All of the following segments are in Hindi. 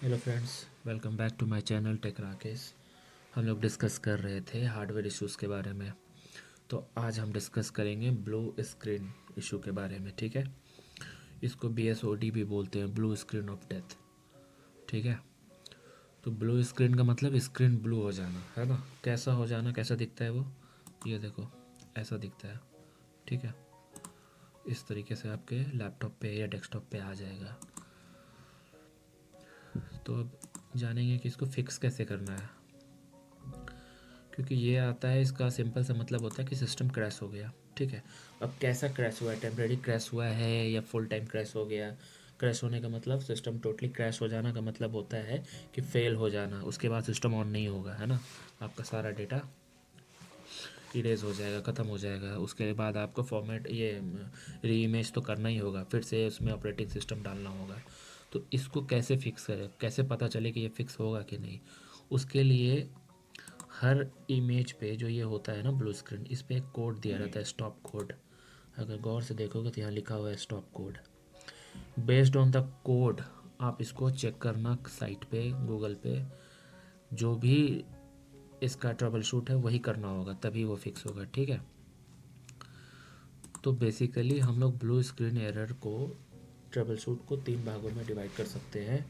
Hello friends, welcome back to my channel tech Rakesh. हम लोग डिस्कस कर रहे थे हार्डवेयर इश्यूज़ के बारे में। तो आज हम डिस्कस करेंगे ब्लू स्क्रीन इशू के बारे में। ठीक है, इसको BSOD भी बोलते हैं, ब्लू स्क्रीन ऑफ डेथ। ठीक है, तो ब्लू स्क्रीन का मतलब स्क्रीन ब्लू हो जाना है ना। कैसा हो जाना, कैसा दिखता है वो, ये देखो ऐसा दिखता है। ठीक है, इस तरीके से आपके लैपटॉप पे या डेस्कटॉप पे आ जाएगा। तो अब जानेंगे कि इसको फिक्स कैसे करना है, क्योंकि ये आता है, इसका सिंपल सा मतलब होता है कि सिस्टम क्रैश हो गया। ठीक है, अब कैसा क्रैश हुआ है, टेम्प्रेरी क्रैश हुआ है या फुल टाइम क्रैश हो गया। क्रैश होने का मतलब, सिस्टम टोटली क्रैश हो जाना का मतलब होता है कि फेल हो जाना, उसके बाद सिस्टम ऑन नहीं होगा, है ना। आपका सारा डेटा इरेज हो जाएगा, ख़त्म हो जाएगा। उसके बाद आपको फॉर्मेट ये री इमेज तो करना ही होगा, फिर से उसमें ऑपरेटिंग सिस्टम डालना होगा। तो इसको कैसे फिक्स करें, कैसे पता चले कि ये फिक्स होगा कि नहीं। उसके लिए हर इमेज पे जो ये होता है ना ब्लू स्क्रीन, इस पे एक कोड दिया रहता है, स्टॉप कोड। अगर गौर से देखोगे तो यहाँ लिखा हुआ है stop code. Based on the code आप इसको चेक करना साइट पे, गूगल पे। जो भी इसका ट्रबल शूट है वही करना होगा, तभी वो फिक्स होगा। ठीक है, तो बेसिकली हम लोग ब्लू स्क्रीन एरर को, ट्रबल शूट को 3 भागों में डिवाइड कर सकते हैं।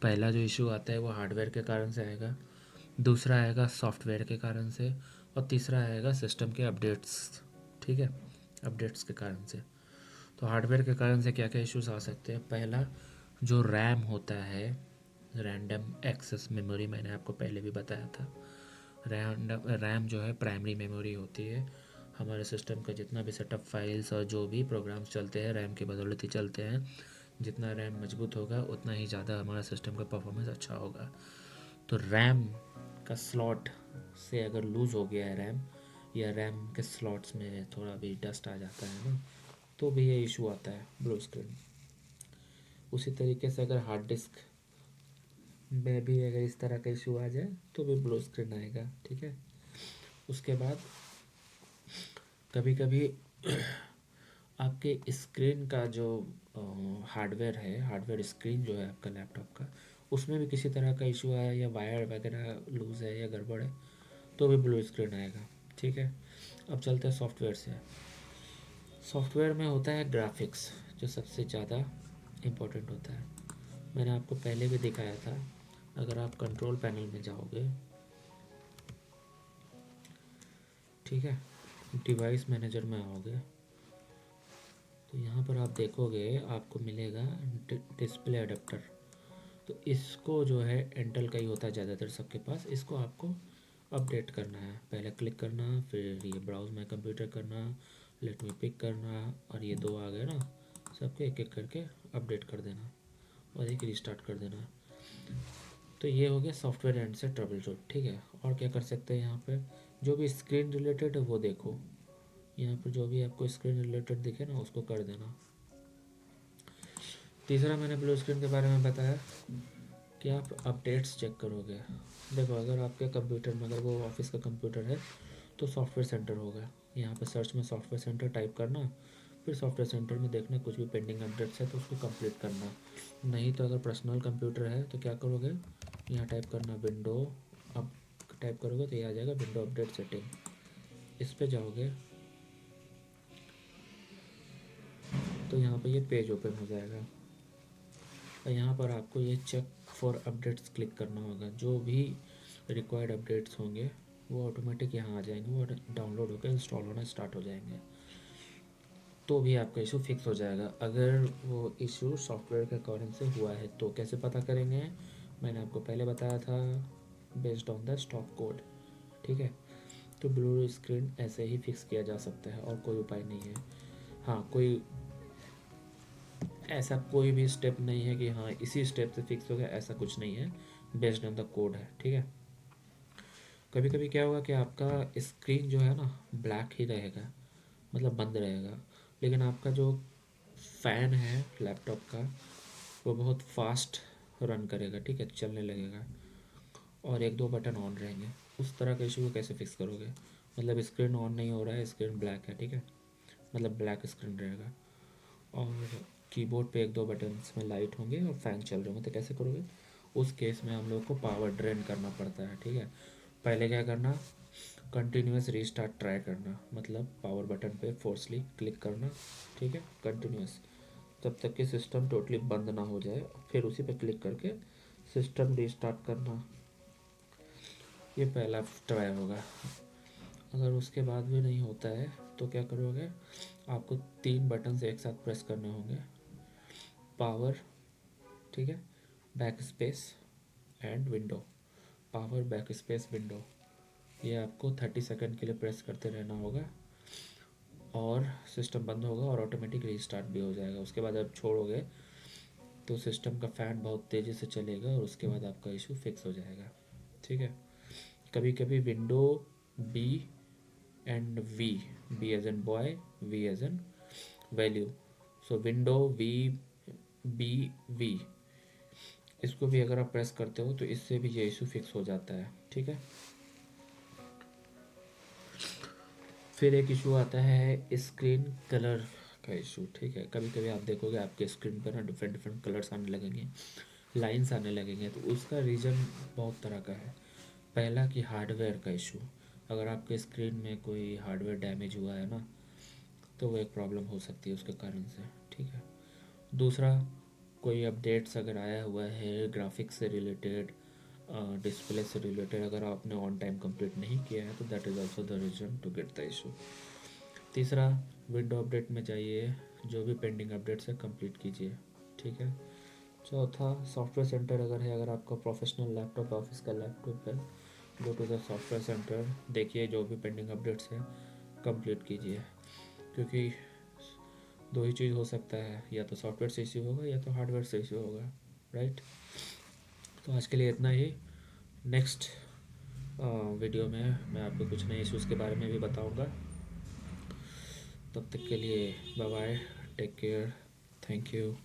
पहला जो इशू आता है वो हार्डवेयर के कारण से आएगा, दूसरा आएगा सॉफ्टवेयर के कारण से, और तीसरा आएगा सिस्टम के अपडेट्स। ठीक है, अपडेट्स के कारण से। तो हार्डवेयर के कारण से क्या क्या इश्यूज आ सकते हैं। पहला, जो रैम होता है, रैंडम एक्सेस मेमोरी, मैंने आपको पहले भी बताया था। रैम जो है प्राइमरी मेमोरी होती है। हमारे सिस्टम का जितना भी सेटअप फाइल्स और जो भी प्रोग्राम्स चलते हैं रैम की बदौलत ही चलते हैं। जितना रैम मजबूत होगा उतना ही ज़्यादा हमारा सिस्टम का परफॉर्मेंस अच्छा होगा। तो रैम का स्लॉट से अगर लूज़ हो गया है रैम, या रैम के स्लॉट्स में थोड़ा भी डस्ट आ जाता है ना, तो भी ये इशू आता है ब्लू स्क्रीन। उसी तरीके से अगर हार्ड डिस्क में भी अगर इस तरह का इशू आ जाए तो भी ब्लू स्क्रीन आएगा। ठीक है, उसके बाद कभी कभी आपके स्क्रीन का जो हार्डवेयर है, हार्डवेयर स्क्रीन जो है आपका लैपटॉप का, उसमें भी किसी तरह का इशू आया या वायर वगैरह लूज़ है या गड़बड़ है, तो भी ब्लू स्क्रीन आएगा। ठीक है, अब चलते हैं सॉफ्टवेयर से। सॉफ्टवेयर में होता है ग्राफिक्स, जो सबसे ज़्यादा इम्पोर्टेंट होता है। मैंने आपको पहले भी दिखाया था। अगर आप कंट्रोल पैनल में जाओगे, ठीक है, डिवाइस मैनेजर में आओगे, तो यहाँ पर आप देखोगे आपको मिलेगा डिस्प्ले अडेप्टर। तो इसको जो है इंटेल का ही होता है ज़्यादातर सबके पास। इसको आपको अपडेट करना है। पहले क्लिक करना, फिर ये ब्राउज माई कंप्यूटर करना, लेट मी पिक करना, और ये 2 आ गए ना, सबको एक एक करके अपडेट कर देना और एक रिस्टार्ट कर देना। तो ये हो गया सॉफ्टवेयर एंड से ट्रबल शूट। ठीक है, और क्या कर सकते हैं यहाँ पे, जो भी स्क्रीन रिलेटेड है वो देखो। यहाँ पर जो भी आपको स्क्रीन रिलेटेड दिखे ना उसको कर देना। तीसरा, मैंने ब्लू स्क्रीन के बारे में बताया कि आप अपडेट्स चेक करोगे। देखो, अगर आपके कंप्यूटर में, अगर वो ऑफिस का कंप्यूटर है तो सॉफ्टवेयर सेंटर होगा। यहाँ पे सर्च में सॉफ्टवेयर सेंटर टाइप करना, फिर सॉफ्टवेयर सेंटर में देखना कुछ भी पेंडिंग अपडेट्स है तो उसको कंप्लीट करना। नहीं तो अगर पर्सनल कंप्यूटर है तो क्या करोगे, यहाँ टाइप करना विंडो, अब टाइप करोगे तो ये आ जाएगा विंडो अपडेट सेटिंग। इस पे जाओगे तो यहाँ पे ये पेज ओपन हो जाएगा, और यहाँ पर आपको ये चेक फॉर अपडेट्स क्लिक करना होगा। जो भी रिक्वायर्ड अपडेट्स होंगे वो ऑटोमेटिक यहाँ आ जाएंगे, वो डाउनलोड होकर इंस्टॉल होना स्टार्ट हो जाएंगे। तो भी आपका इशू फिक्स हो जाएगा। अगर वो इशू सॉफ्टवेयर के कारण से हुआ है तो कैसे पता करेंगे, मैंने आपको पहले बताया था, based on the stop code. ठीक है, तो ब्लू स्क्रीन ऐसे ही फिक्स किया जा सकता है, और कोई उपाय नहीं है। हाँ, कोई ऐसा कोई भी स्टेप नहीं है कि हाँ इसी स्टेप से फिक्स हो गया, ऐसा कुछ नहीं है। बेस्ड ऑन द कोड है। ठीक है, कभी कभी क्या होगा कि आपका स्क्रीन जो है ना ब्लैक ही रहेगा, मतलब बंद रहेगा, लेकिन आपका जो फ़ैन है लैपटॉप का वो बहुत फास्ट रन करेगा। ठीक है, चलने लगेगा, और एक दो बटन ऑन रहेंगे। उस तरह का इशू को कैसे फिक्स करोगे, मतलब स्क्रीन ऑन नहीं हो रहा है, स्क्रीन ब्लैक है। ठीक है, मतलब ब्लैक स्क्रीन रहेगा, और कीबोर्ड पे एक दो बटन्स में लाइट होंगे और फ़ैन चल रहे होंगे, तो कैसे करोगे। उस केस में हम लोग को पावर ड्रेन करना पड़ता है। ठीक है, पहले क्या करना, कंटिन्यूस रीस्टार्ट ट्राई करना, मतलब पावर बटन पे फोर्सली क्लिक करना। ठीक है, कंटिन्यूस, तब तक कि सिस्टम टोटली बंद ना हो जाए, फिर उसी पे क्लिक करके सिस्टम रीस्टार्ट करना। ये पहला ट्राई होगा। अगर उसके बाद भी नहीं होता है तो क्या करोगे, आपको 3 बटन एक साथ प्रेस करने होंगे, पावर, ठीक है, back space and window. Power, back space, window, ये आपको 30 सेकंड के लिए प्रेस करते रहना होगा और सिस्टम बंद होगा और ऑटोमेटिक रीस्टार्ट भी हो जाएगा। उसके बाद आप छोड़ोगे तो सिस्टम का फ़ैन बहुत तेज़ी से चलेगा और उसके बाद आपका इशू फिक्स हो जाएगा। ठीक है, कभी कभी window B and V, B as an boy, V as an value, so window V B V, इसको भी अगर आप प्रेस करते हो तो इससे भी ये इशू फिक्स हो जाता है। ठीक है, फिर एक इशू आता है स्क्रीन कलर का इशू। ठीक है, कभी कभी आप देखोगे आपके स्क्रीन पर ना डिफरेंट डिफरेंट कलर्स आने लगेंगे, लाइंस आने लगेंगे, तो उसका रीज़न बहुत तरह का है। पहला कि हार्डवेयर का इशू, अगर आपके स्क्रीन में कोई हार्डवेयर डैमेज हुआ है ना तो वो एक प्रॉब्लम हो सकती है उसके कारण से। ठीक है, दूसरा, कोई अपडेट्स अगर आया हुआ है ग्राफिक्स से रिलेटेड, डिस्प्ले से रिलेटेड, अगर आपने ऑन टाइम कंप्लीट नहीं किया है तो that is also the reason to get the issue. तीसरा, विंडो अपडेट में जाइए, जो भी पेंडिंग अपडेट्स है कंप्लीट कीजिए। ठीक है, चौथा, सॉफ्टवेयर सेंटर अगर है, अगर आपका प्रोफेशनल लैपटॉप, ऑफिस का लैपटॉप है, go to the software centre, देखिए जो भी पेंडिंग अपडेट्स हैं कंप्लीट कीजिए, क्योंकि दो ही चीज़ हो सकता है, या तो सॉफ्टवेयर से इश्यू होगा या तो हार्डवेयर से इश्यू होगा। राइट, तो आज के लिए इतना ही। नेक्स्ट वीडियो में मैं आपको कुछ नए इश्यूज़ के बारे में भी बताऊंगा। तब तक के लिए bye bye, take care, thank you.